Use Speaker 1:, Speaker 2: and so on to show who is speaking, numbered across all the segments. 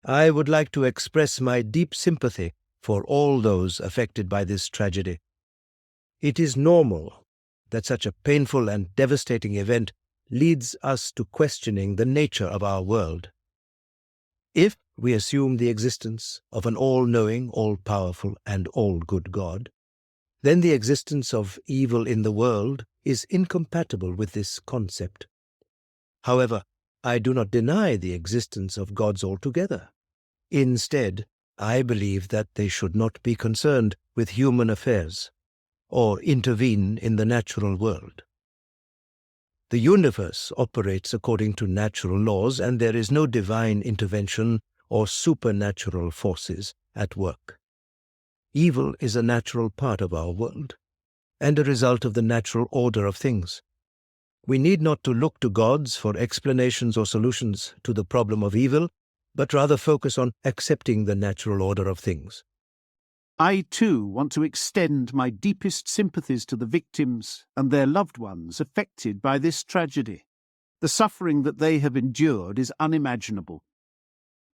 Speaker 1: I would like to express my deep sympathy for all those affected by this tragedy. It is normal that such a painful and devastating event leads us to questioning the nature of our world. If we assume the existence of an all-knowing, all-powerful, and all-good God, then the existence of evil in the world is incompatible with this concept. However, I do not deny the existence of gods altogether. Instead, I believe that they should not be concerned with human affairs or intervene in the natural world. The universe operates according to natural laws, and there is no divine intervention or supernatural forces at work. Evil is a natural part of our world, and a result of the natural order of things. We need not to look to gods for explanations or solutions to the problem of evil, but rather focus on accepting the natural order of things.
Speaker 2: I, too, want to extend my deepest sympathies to the victims and their loved ones affected by this tragedy. The suffering that they have endured is unimaginable.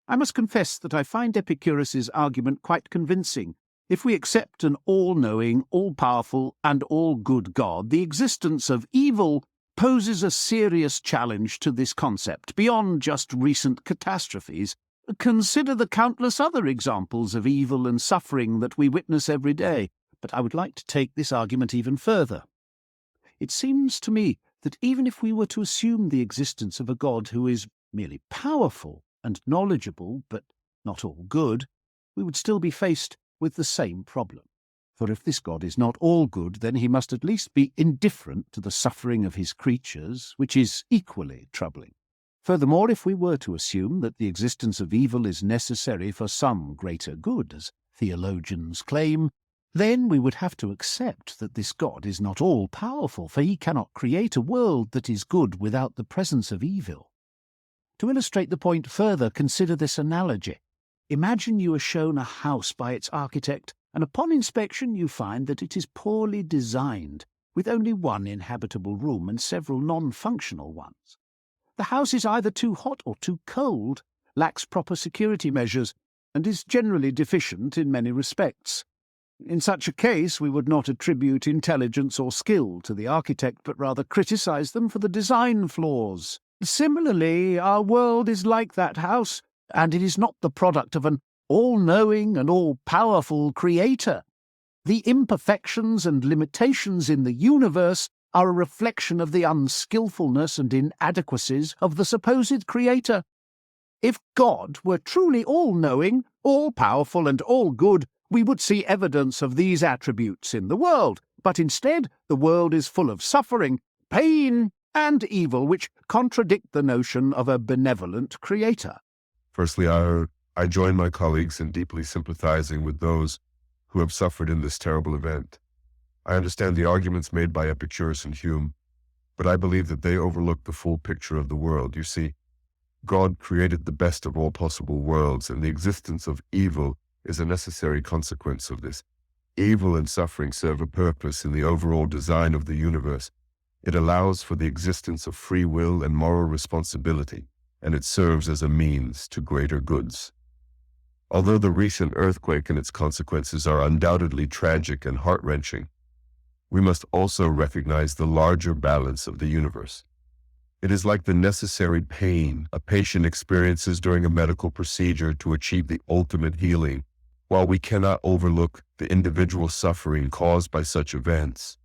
Speaker 2: I must confess that I find Epicurus's argument quite convincing. If we accept an all-knowing, all-powerful, and all-good God, the existence of evil poses a serious challenge to this concept beyond just recent catastrophes. Consider the countless other examples of evil and suffering that we witness every day. But I would like to take this argument even further. It seems to me that even if we were to assume the existence of a God who is merely powerful and knowledgeable, but not all good, we would still be faced with the same problem. For if this God is not all good, then he must at least be indifferent to the suffering of his creatures, which is equally troubling. Furthermore, if we were to assume that the existence of evil is necessary for some greater good, as theologians claim, then we would have to accept that this God is not all-powerful, for he cannot create a world that is good without the presence of evil. To illustrate the point further, consider this analogy. Imagine you are shown a house by its architect, and upon inspection you find that it is poorly designed, with only one inhabitable room and several non-functional ones. The house is either too hot or too cold, lacks proper security measures, and is generally deficient in many respects. In such a case, we would not attribute intelligence or skill to the architect, but rather criticize them for the design flaws. Similarly, our world is like that house, and it is not the product of an all-knowing and all-powerful creator. The imperfections and limitations in the universe are a reflection of the unskillfulness and inadequacies of the supposed creator. If God were truly all-knowing, all-powerful, and all-good, we would see evidence of these attributes in the world, but instead the world is full of suffering, pain, and evil, which contradict the notion of a benevolent creator.
Speaker 3: Firstly, I join my colleagues in deeply sympathizing with those who have suffered in this terrible event. I understand the arguments made by Epicurus and Hume, but I believe that they overlook the full picture of the world. You see, God created the best of all possible worlds, and the existence of evil is a necessary consequence of this. Evil and suffering serve a purpose in the overall design of the universe. It allows for the existence of free will and moral responsibility, and it serves as a means to greater goods. Although the recent earthquake and its consequences are undoubtedly tragic and heart-wrenching, we must also recognize the larger balance of the universe. It is like the necessary pain a patient experiences during a medical procedure to achieve the ultimate healing. While we cannot overlook the individual suffering caused by such events,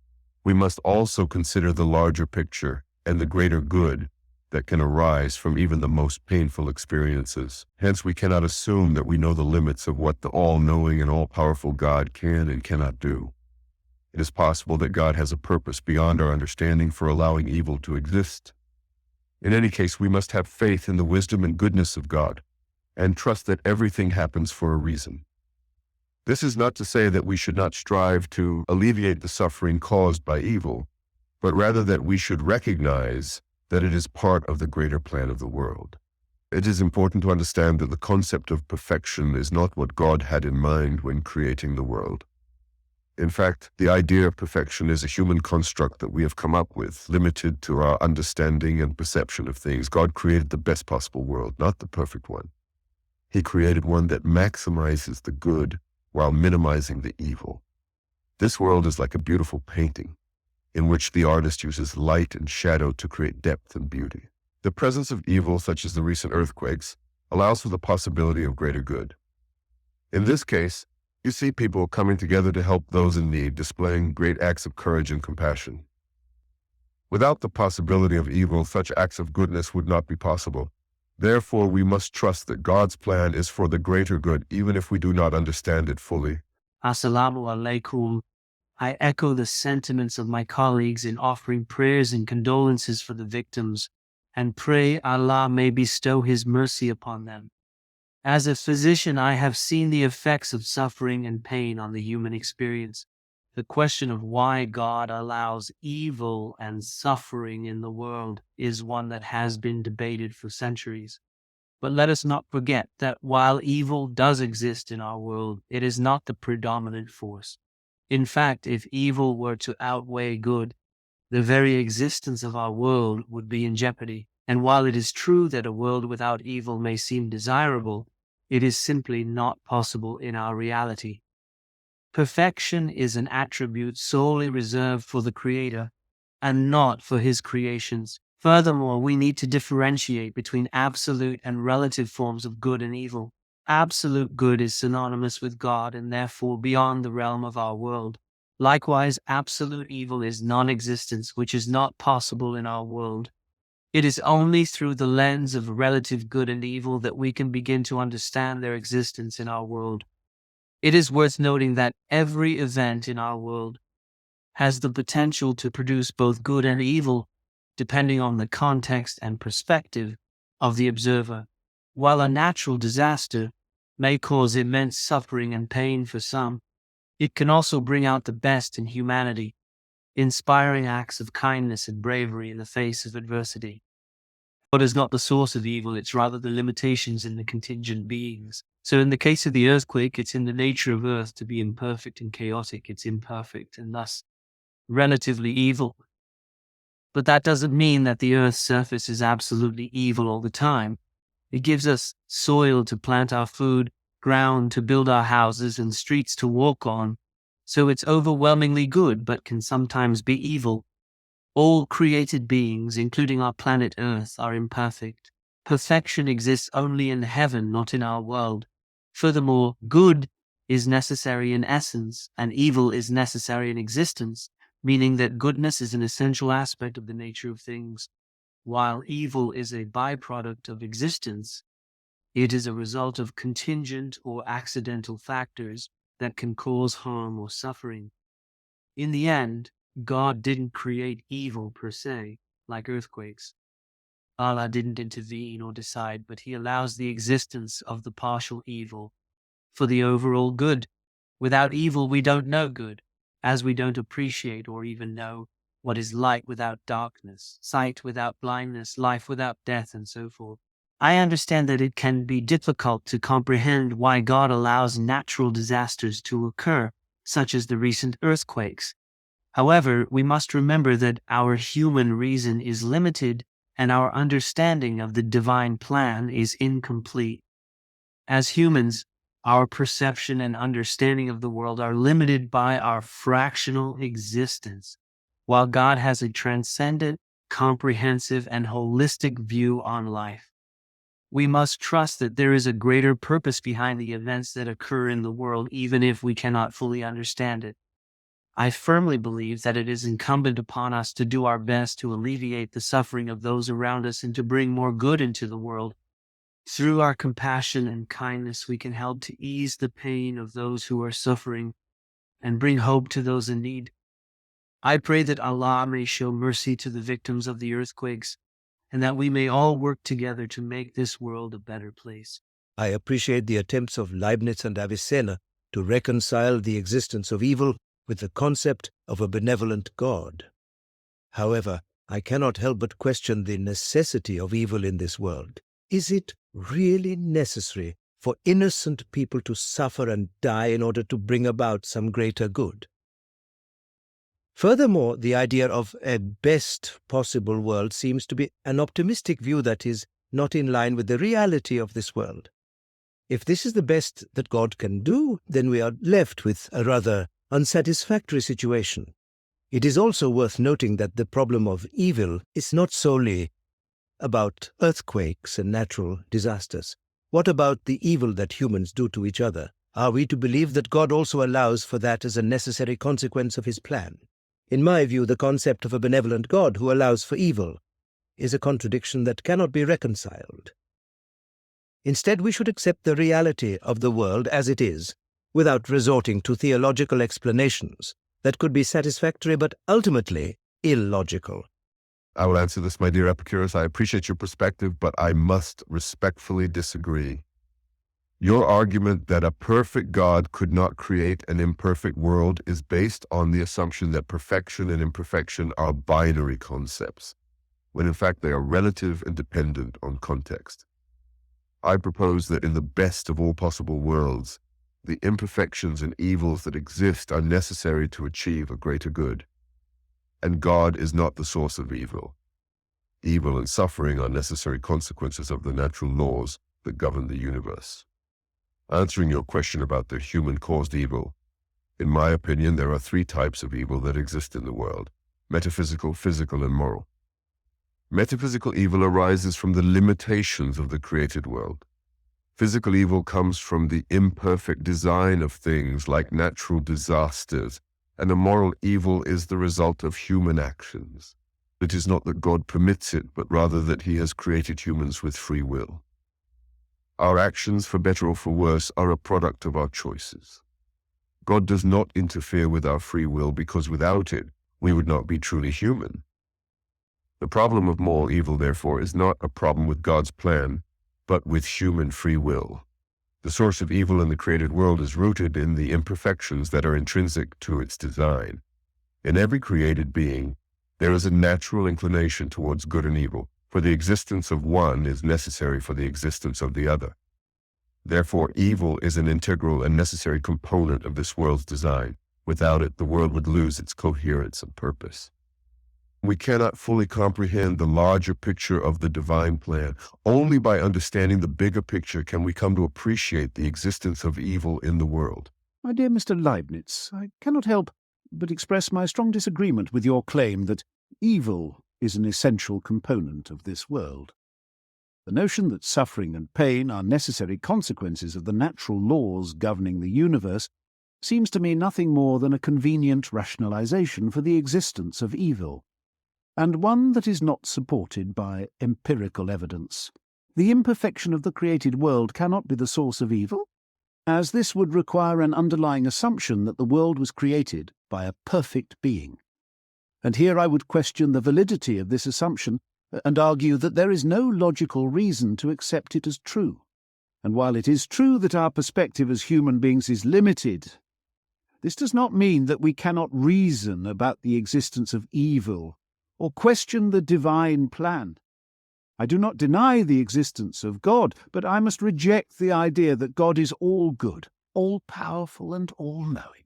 Speaker 3: we must also consider the larger picture and the greater good that can arise from even the most painful experiences. Hence, we cannot assume that we know the limits of what the all-knowing and all-powerful God can and cannot do. It is possible that God has a purpose beyond our understanding for allowing evil to exist. In any case, we must have faith in the wisdom and goodness of God and trust that everything happens for a reason. This is not to say that we should not strive to alleviate the suffering caused by evil, but rather that we should recognize that it is part of the greater plan of the world. It is important to understand that the concept of perfection is not what God had in mind when creating the world. In fact, the idea of perfection is a human construct that we have come up with, limited to our understanding and perception of things. God created the best possible world, not the perfect one. He created one that maximizes the good while minimizing the evil. This world is like a beautiful painting in which the artist uses light and shadow to create depth and beauty. The presence of evil, such as the recent earthquakes, allows for the possibility of greater good. In this case, you see people coming together to help those in need, displaying great acts of courage and compassion. Without the possibility of evil, such acts of goodness would not be possible. Therefore, we must trust that God's plan is for the greater good, even if we do not understand it fully.
Speaker 4: Assalamu alaikum. I echo the sentiments of my colleagues in offering prayers and condolences for the victims, and pray Allah may bestow His mercy upon them. As a physician, I have seen the effects of suffering and pain on the human experience. The question of why God allows evil and suffering in the world is one that has been debated for centuries. But let us not forget that while evil does exist in our world, it is not the predominant force. In fact, if evil were to outweigh good, the very existence of our world would be in jeopardy. And while it is true that a world without evil may seem desirable, it is simply not possible in our reality. Perfection is an attribute solely reserved for the Creator and not for His creations. Furthermore, we need to differentiate between absolute and relative forms of good and evil. Absolute good is synonymous with God and therefore beyond the realm of our world. Likewise, absolute evil is non-existence, which is not possible in our world. It is only through the lens of relative good and evil that we can begin to understand their existence in our world. It is worth noting that every event in our world has the potential to produce both good and evil, depending on the context and perspective of the observer. While a natural disaster may cause immense suffering and pain for some, it can also bring out the best in humanity, inspiring acts of kindness and bravery in the face of adversity. God is not the source of evil, it's rather the limitations in the contingent beings. So in the case of the earthquake, it's in the nature of Earth to be imperfect and chaotic. It's imperfect and thus relatively evil. But that doesn't mean that the Earth's surface is absolutely evil all the time. It gives us soil to plant our food, ground to build our houses, and streets to walk on. So it's overwhelmingly good, but can sometimes be evil. All created beings, including our planet Earth, are imperfect. Perfection exists only in heaven, not in our world. Furthermore, good is necessary in essence, and evil is necessary in existence, meaning that goodness is an essential aspect of the nature of things, while evil is a byproduct of existence. It is a result of contingent or accidental factors that can cause harm or suffering. In the end, God didn't create evil per se, like earthquakes. Allah didn't intervene or decide, but He allows the existence of the partial evil for the overall good. Without evil, we don't know good, as we don't appreciate or even know what is light without darkness, sight without blindness, life without death, and so forth. I understand that it can be difficult to comprehend why God allows natural disasters to occur, such as the recent earthquakes. However, we must remember that our human reason is limited and our understanding of the divine plan is incomplete. As humans, our perception and understanding of the world are limited by our fractional existence, while God has a transcendent, comprehensive, and holistic view on life. We must trust that there is a greater purpose behind the events that occur in the world, even if we cannot fully understand it. I firmly believe that it is incumbent upon us to do our best to alleviate the suffering of those around us and to bring more good into the world. Through our compassion and kindness, we can help to ease the pain of those who are suffering and bring hope to those in need. I pray that Allah may show mercy to the victims of the earthquakes and that we may all work together to make this world a better place.
Speaker 1: I appreciate the attempts of Leibniz and Avicenna to reconcile the existence of evil with the concept of a benevolent God. However, I cannot help but question the necessity of evil in this world. Is it really necessary for innocent people to suffer and die in order to bring about some greater good? Furthermore, the idea of a best possible world seems to be an optimistic view that is not in line with the reality of this world. If this is the best that God can do, then we are left with a rather unsatisfactory situation. It is also worth noting that the problem of evil is not solely about earthquakes and natural disasters. What about the evil that humans do to each other? Are we to believe that God also allows for that as a necessary consequence of his plan? In my view, the concept of a benevolent God who allows for evil is a contradiction that cannot be reconciled. Instead, we should accept the reality of the world as it is, without resorting to theological explanations that could be satisfactory but ultimately illogical.
Speaker 3: I will answer this, my dear Epicurus. I appreciate your perspective, but I must respectfully disagree. Your argument that a perfect God could not create an imperfect world is based on the assumption that perfection and imperfection are binary concepts, when in fact they are relative and dependent on context. I propose that in the best of all possible worlds, the imperfections and evils that exist are necessary to achieve a greater good. And God is not the source of evil. Evil and suffering are necessary consequences of the natural laws that govern the universe. Answering your question about the human-caused evil, in my opinion, there are three types of evil that exist in the world: metaphysical, physical, and moral. Metaphysical evil arises from the limitations of the created world. Physical evil comes from the imperfect design of things like natural disasters, and a moral evil is the result of human actions. It is not that God permits it, but rather that he has created humans with free will. Our actions, for better or for worse, are a product of our choices. God does not interfere with our free will because without it, we would not be truly human. The problem of moral evil, therefore, is not a problem with God's plan, but with human free will. The source of evil in the created world is rooted in the imperfections that are intrinsic to its design. In every created being, there is a natural inclination towards good and evil, for the existence of one is necessary for the existence of the other. Therefore, evil is an integral and necessary component of this world's design. Without it, the world would lose its coherence and purpose. We cannot fully comprehend the larger picture of the divine plan. Only by understanding the bigger picture can we come to appreciate the existence of evil in the world.
Speaker 2: My dear Mr. Leibniz, I cannot help but express my strong disagreement with your claim that evil is an essential component of this world. The notion that suffering and pain are necessary consequences of the natural laws governing the universe seems to me nothing more than a convenient rationalization for the existence of evil, and one that is not supported by empirical evidence. The imperfection of the created world cannot be the source of evil, as this would require an underlying assumption that the world was created by a perfect being. And here I would question the validity of this assumption and argue that there is no logical reason to accept it as true. And while it is true that our perspective as human beings is limited, this does not mean that we cannot reason about the existence of evil or question the divine plan. I do not deny the existence of God, but I must reject the idea that God is all good, all-powerful, and all-knowing.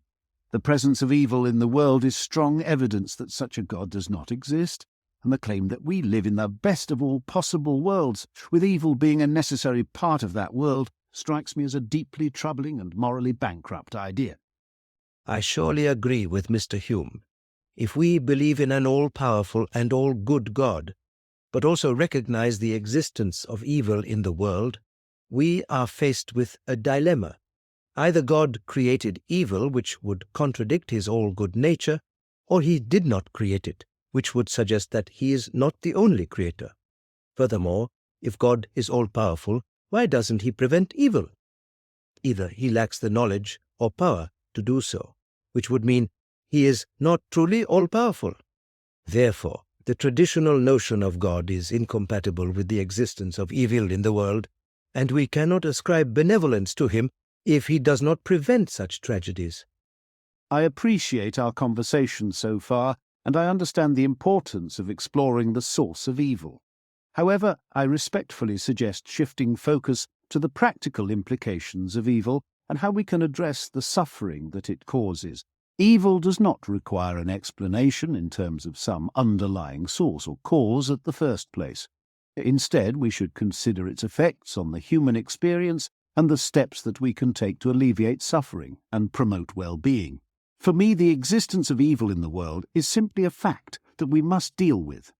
Speaker 2: The presence of evil in the world is strong evidence that such a God does not exist, and the claim that we live in the best of all possible worlds, with evil being a necessary part of that world, strikes me as a deeply troubling and morally bankrupt idea.
Speaker 1: I surely agree with Mr. Hume. If we believe in an all-powerful and all-good God, but also recognize the existence of evil in the world, we are faced with a dilemma. Either God created evil, which would contradict his all-good nature, or he did not create it, which would suggest that he is not the only creator. Furthermore, if God is all-powerful, why doesn't he prevent evil? Either he lacks the knowledge or power to do so, which would mean he is not truly all-powerful. Therefore, the traditional notion of God is incompatible with the existence of evil in the world, and we cannot ascribe benevolence to him if he does not prevent such tragedies.
Speaker 2: I appreciate our conversation so far, and I understand the importance of exploring the source of evil. However, I respectfully suggest shifting focus to the practical implications of evil and how we can address the suffering that it causes. Evil does not require an explanation in terms of some underlying source or cause at the first place. Instead, we should consider its effects on the human experience and the steps that we can take to alleviate suffering and promote well-being. For me, the existence of evil in the world is simply a fact that we must deal with.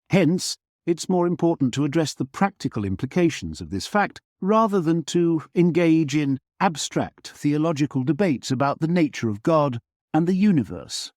Speaker 2: Hence, it's more important to address the practical implications of this fact rather than to engage in abstract theological debates about the nature of God and the universe.